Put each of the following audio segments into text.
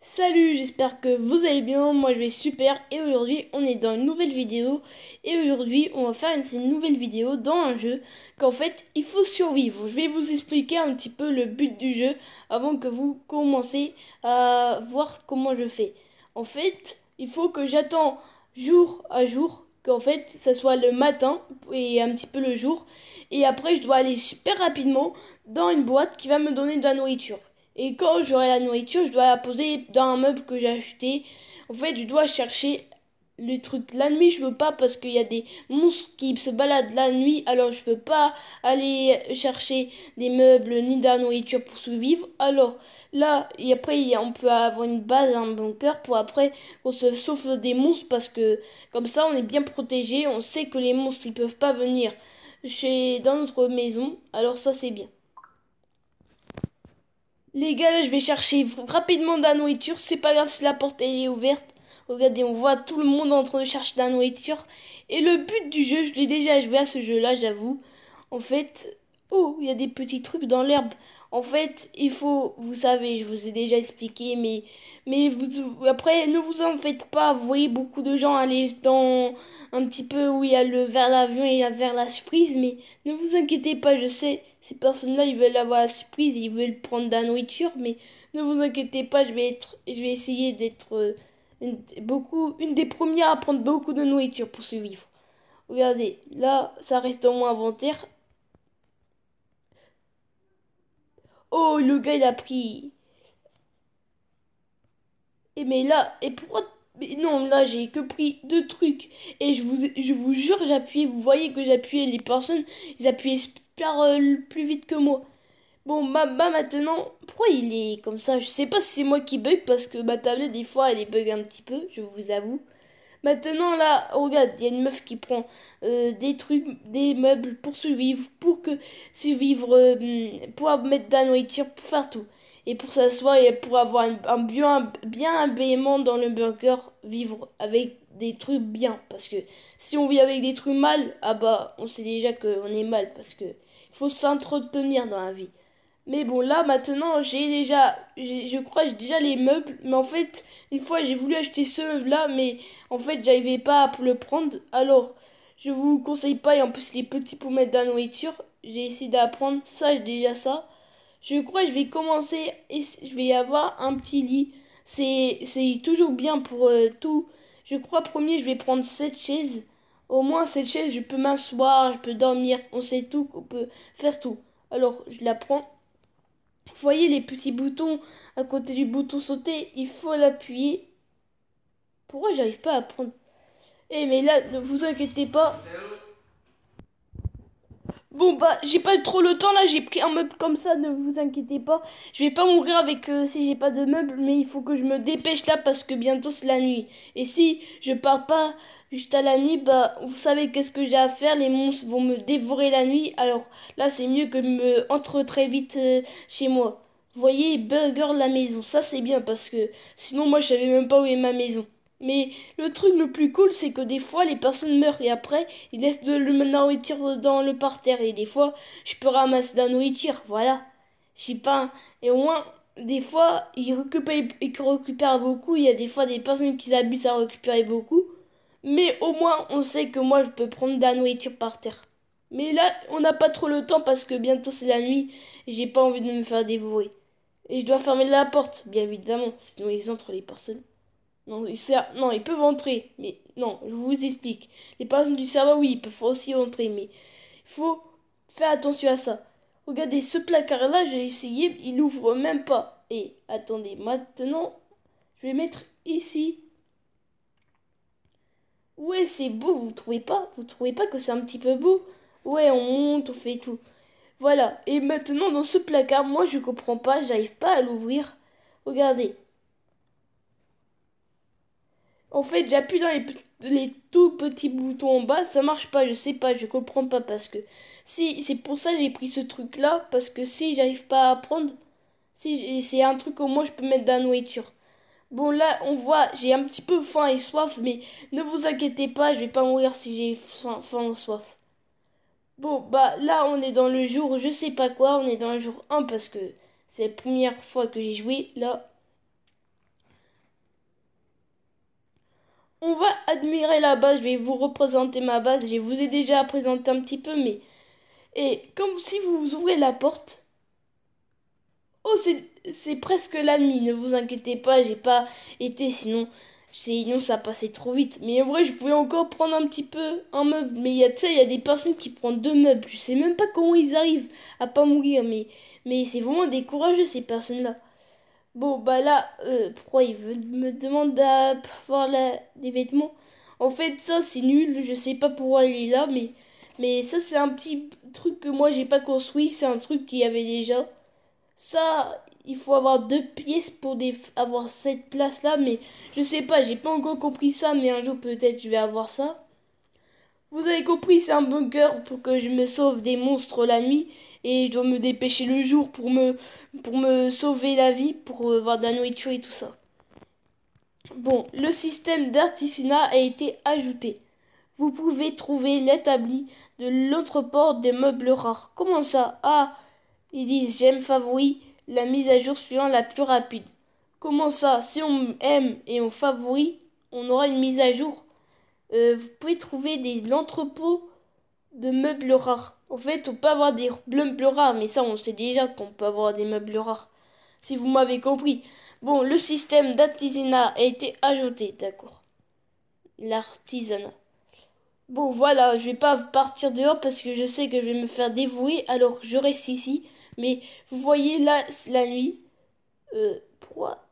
Salut, j'espère que vous allez bien, moi je vais super et aujourd'hui on est dans une nouvelle vidéo et aujourd'hui on va faire une nouvelle vidéo dans un jeu qu'en fait il faut survivre. Je vais vous expliquer un petit peu le but du jeu avant que vous commencez à voir comment je fais. En fait, il faut que j'attends jour à jour, qu'en fait ça soit le matin et un petit peu le jour et après je dois aller super rapidement dans une boîte qui va me donner de la nourriture. Et quand j'aurai la nourriture, je dois la poser dans un meuble que j'ai acheté. En fait, je dois chercher le truc. La nuit, je veux pas parce qu'il y a des monstres qui se baladent la nuit. Alors, je peux pas aller chercher des meubles ni de la nourriture pour survivre. Alors, là, et après, on peut avoir une base, un bunker pour après qu'on se sauve des monstres parce que comme ça, on est bien protégé. On sait que les monstres, ils peuvent pas venir dans notre maison. Alors, ça, c'est bien. Les gars, là, je vais chercher rapidement de la nourriture. C'est pas grave si la porte elle est ouverte. Regardez, on voit tout le monde en train de chercher de la nourriture. Et le but du jeu, je l'ai déjà joué à ce jeu-là, j'avoue. En fait, oh, il y a des petits trucs dans l'herbe. En fait, il faut, vous savez, je vous ai déjà expliqué, après, ne vous en faites pas. Vous voyez beaucoup de gens aller dans un petit peu où il y a le vers l'avion et vers la surprise, mais ne vous inquiétez pas, je sais, ces personnes-là, ils veulent avoir la surprise, ils veulent prendre de la nourriture, mais ne vous inquiétez pas, je vais essayer d'être une des premières à prendre beaucoup de nourriture pour survivre. Regardez, là, ça reste dans mon inventaire. Oh, le gars, il a pris. Et mais là, et pourquoi. Mais non, là, j'ai que pris deux trucs. Et je vous jure, j'appuie. Vous voyez que j'appuie. Les personnes, ils appuient super plus vite que moi. Bon, maintenant, pourquoi il est comme ça? Je sais pas si c'est moi qui bug parce que ma tablette, des fois, elle est bug un petit peu, je vous avoue. Maintenant, là, regarde, il y a une meuf qui prend des trucs, des meubles pour survivre, survivre, pour mettre de la nourriture, pour faire tout. Et pour s'asseoir et pour avoir bien habillement dans le bunker, vivre avec des trucs bien. Parce que si on vit avec des trucs mal, ah bah, on sait déjà qu'on est mal parce que il faut s'entretenir dans la vie. Mais bon, là, maintenant, je crois, j'ai déjà les meubles. Mais en fait, une fois, j'ai voulu acheter ce meuble-là, mais en fait, j'arrivais pas à le prendre. Alors, je vous conseille pas. Et en plus, il est petit pour mettre de la nourriture. J'ai essayé d'apprendre. Ça, j'ai déjà ça. Je crois que je vais commencer et je vais avoir un petit lit. C'est toujours bien pour tout. Je crois, premier, je vais prendre cette chaise. Au moins, cette chaise, je peux m'asseoir, je peux dormir. On sait tout, qu'on peut faire tout. Alors, je la prends. Vous voyez les petits boutons à côté du bouton sauter, il faut l'appuyer. Pourquoi j'arrive pas à prendre? Eh mais là, ne vous inquiétez pas. Bon bah, j'ai pas trop le temps là, j'ai pris un meuble comme ça, ne vous inquiétez pas. Je vais pas mourir avec si j'ai pas de meuble, mais il faut que je me dépêche là parce que bientôt c'est la nuit. Et si je pars pas juste à la nuit, bah vous savez qu'est-ce que j'ai à faire, les monstres vont me dévorer la nuit. Alors là, c'est mieux que je me entre très vite chez moi. Vous voyez, burger de la maison, ça c'est bien parce que sinon moi je savais même pas où est ma maison. Mais le truc le plus cool, c'est que des fois les personnes meurent et après ils laissent de la nourriture dans le parterre et des fois je peux ramasser de la nourriture, voilà. Je sais pas. Et au moins, des fois ils récupèrent beaucoup. Il y a des fois des personnes qui abusent à récupérer beaucoup. Mais au moins on sait que moi je peux prendre de la nourriture par terre. Mais là, on n'a pas trop le temps parce que bientôt c'est la nuit et j'ai pas envie de me faire dévorer. Et je dois fermer la porte, bien évidemment, sinon ils entrent les personnes. Non, non, ils peuvent entrer, mais non, je vous explique. Les personnes du serveur, oui, ils peuvent aussi entrer, mais il faut faire attention à ça. Regardez, ce placard-là, j'ai essayé, il ouvre même pas. Et attendez, maintenant, je vais mettre ici. Ouais, c'est beau, vous trouvez pas? Vous trouvez pas que c'est un petit peu beau? Ouais, on monte, on fait tout. Voilà, et maintenant, dans ce placard, moi, je comprends pas, j'arrive pas à l'ouvrir. Regardez. En fait, j'appuie dans les tout petits boutons en bas, ça marche pas, je sais pas, je comprends pas parce que si c'est pour ça que j'ai pris ce truc là parce que si j'arrive pas à prendre, si c'est un truc au moins je peux mettre de la nourriture. Bon là, on voit, j'ai un petit peu faim et soif mais ne vous inquiétez pas, je vais pas mourir si j'ai faim ou soif. Bon, bah là, on est dans le jour, je sais pas quoi, on est dans le jour 1 parce que c'est la première fois que j'ai joué là. On va admirer la base, je vais vous représenter ma base, je vous ai déjà présenté un petit peu, mais... Et comme si vous ouvrez la porte, oh c'est presque la nuit, ne vous inquiétez pas, j'ai pas été, sinon ça passait trop vite. Mais en vrai, je pouvais encore prendre un petit peu un meuble, mais tu sais, il y a des personnes qui prennent deux meubles, je sais même pas comment ils arrivent à pas mourir, mais c'est vraiment des courageux ces personnes-là. Bon, bah là, pourquoi il veut me demander d'avoir des vêtements? En fait, ça, c'est nul. Je sais pas pourquoi il est là, mais ça, c'est un petit truc que moi, j'ai pas construit. C'est un truc qu'il y avait déjà. Ça, il faut avoir deux pièces pour avoir cette place-là, mais je sais pas, j'ai pas encore compris ça, mais un jour, peut-être, je vais avoir ça. Vous avez compris, c'est un bunker pour que je me sauve des monstres la nuit et je dois me dépêcher le jour pour me sauver la vie, pour avoir de la nourriture et tout ça. Bon, le système d'artisanat a été ajouté. Vous pouvez trouver l'établi de l'entreport des meubles rares. Comment ça? Ah, ils disent j'aime favori, la mise à jour suivant la plus rapide. Comment ça? Si on aime et on favori, on aura une mise à jour. Vous pouvez trouver des entrepôts de meubles rares. En fait, on peut avoir des meubles rares, mais ça, on sait déjà qu'on peut avoir des meubles rares. Si vous m'avez compris. Bon, le système d'artisanat a été ajouté, d'accord. L'artisanat. Bon, voilà, je vais pas partir dehors parce que je sais que je vais me faire dévouer, alors je reste ici. Mais vous voyez là, la nuit. Pourquoi?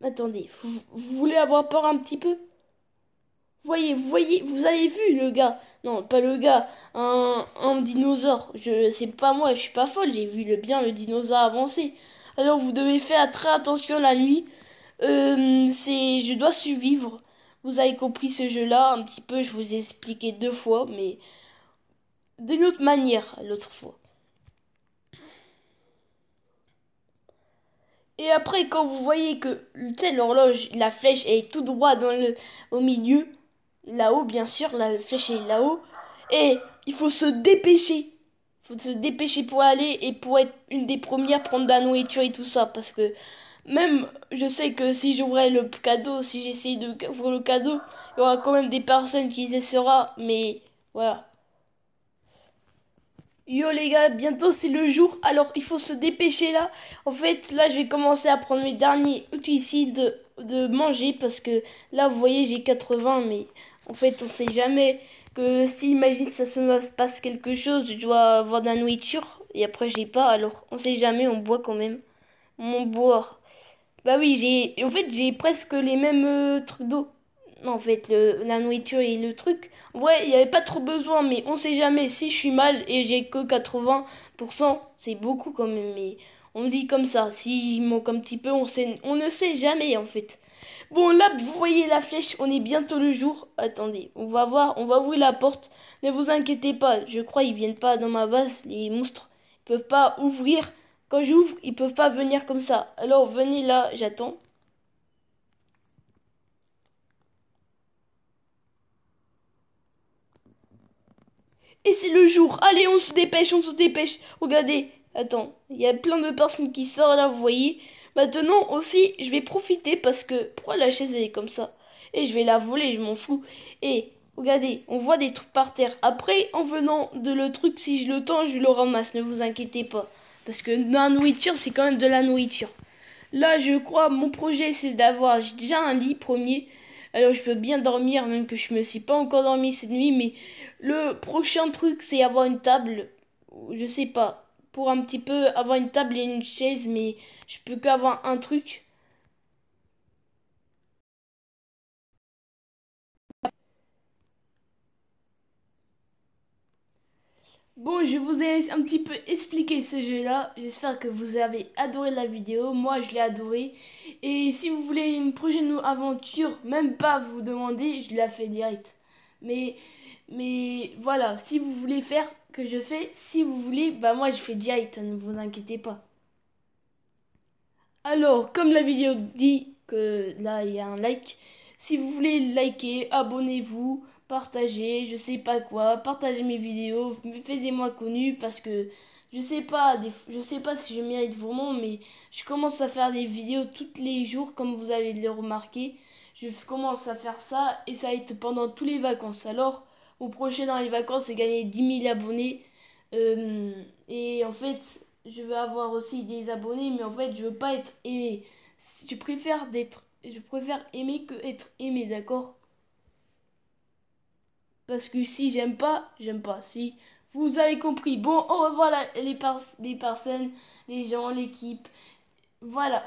Attendez, vous voulez avoir peur un petit peu? Voyez, vous avez vu le gars. Non, pas le gars, un dinosaure. C'est pas moi, je suis pas folle, j'ai vu bien le dinosaure avancer. Alors vous devez faire très attention la nuit. Je dois survivre. Vous avez compris ce jeu-là un petit peu, je vous ai expliqué deux fois, mais d'une autre manière l'autre fois. Et après, quand vous voyez que, tu sais, l'horloge, la flèche est tout droit au milieu, là-haut, bien sûr, la flèche est là-haut, et il faut se dépêcher. Il faut se dépêcher pour aller et pour être une des premières, prendre de la nourriture et tout ça, parce que même, je sais que si j'ouvrais le cadeau, si j'essaye d'ouvrir le cadeau, il y aura quand même des personnes qui essaieront, mais voilà. Yo les gars, bientôt c'est le jour, alors il faut se dépêcher là. En fait, là je vais commencer à prendre mes derniers utensils de manger parce que là vous voyez j'ai 80 mais en fait on sait jamais que si imagine ça se passe quelque chose, je dois avoir de la nourriture et après j'ai pas alors on sait jamais, on boit quand même. On boit. Bah oui, j'ai presque les mêmes trucs d'eau. Non, en fait, la nourriture et le truc. Ouais, il n'y avait pas trop besoin, mais on sait jamais. Si je suis mal et j'ai que 80%, c'est beaucoup quand même. Mais on me dit comme ça. S'il manque un petit peu, on ne sait jamais en fait. Bon, là, vous voyez la flèche, on est bientôt le jour. Attendez, on va voir, on va ouvrir la porte. Ne vous inquiétez pas, je crois ils viennent pas dans ma base, les monstres. Ils peuvent pas ouvrir. Quand j'ouvre, ils peuvent pas venir comme ça. Alors venez là, j'attends. Et c'est le jour. Allez, on se dépêche, on se dépêche. Regardez, attends, il y a plein de personnes qui sortent là, vous voyez. Maintenant aussi, je vais profiter parce que pourquoi la chaise elle est comme ça? Et je vais la voler, je m'en fous. Et regardez, on voit des trucs par terre. Après, en venant de le truc, si je le tends, je le ramasse, ne vous inquiétez pas. Parce que la nourriture, c'est quand même de la nourriture. Là, je crois, mon projet, c'est d'avoir j'ai déjà un lit premier. Alors, je peux bien dormir, même que je me suis pas encore dormi cette nuit. Mais le prochain truc, c'est avoir une table. Je sais pas. Pour un petit peu avoir une table et une chaise, mais je peux qu'avoir un truc. Bon, je vous ai un petit peu expliqué ce jeu-là. J'espère que vous avez adoré la vidéo. Moi, je l'ai adoré. Et si vous voulez une prochaine aventure, même pas vous demander, je la fais direct. Mais, mais voilà, si vous voulez faire que je fais, si vous voulez, bah moi je fais direct, ne vous inquiétez pas. Alors, comme la vidéo dit que là il y a un like, si vous voulez liker, abonnez-vous, partagez, je sais pas quoi, partagez mes vidéos, faites-moi connu parce que je sais pas, je sais pas si je mérite vraiment, mais je commence à faire des vidéos tous les jours comme vous avez le remarqué. commence à faire ça et ça va être pendant toutes les vacances. Alors, mon projet dans les vacances, c'est gagner 10 000 abonnés. Et en fait, je veux avoir aussi des abonnés, mais en fait, je veux pas être aimé. Je préfère aimer que être aimé, d'accord? Parce que si j'aime pas, j'aime pas. Si vous avez compris. Bon, au revoir les personnes, les gens, l'équipe. Voilà.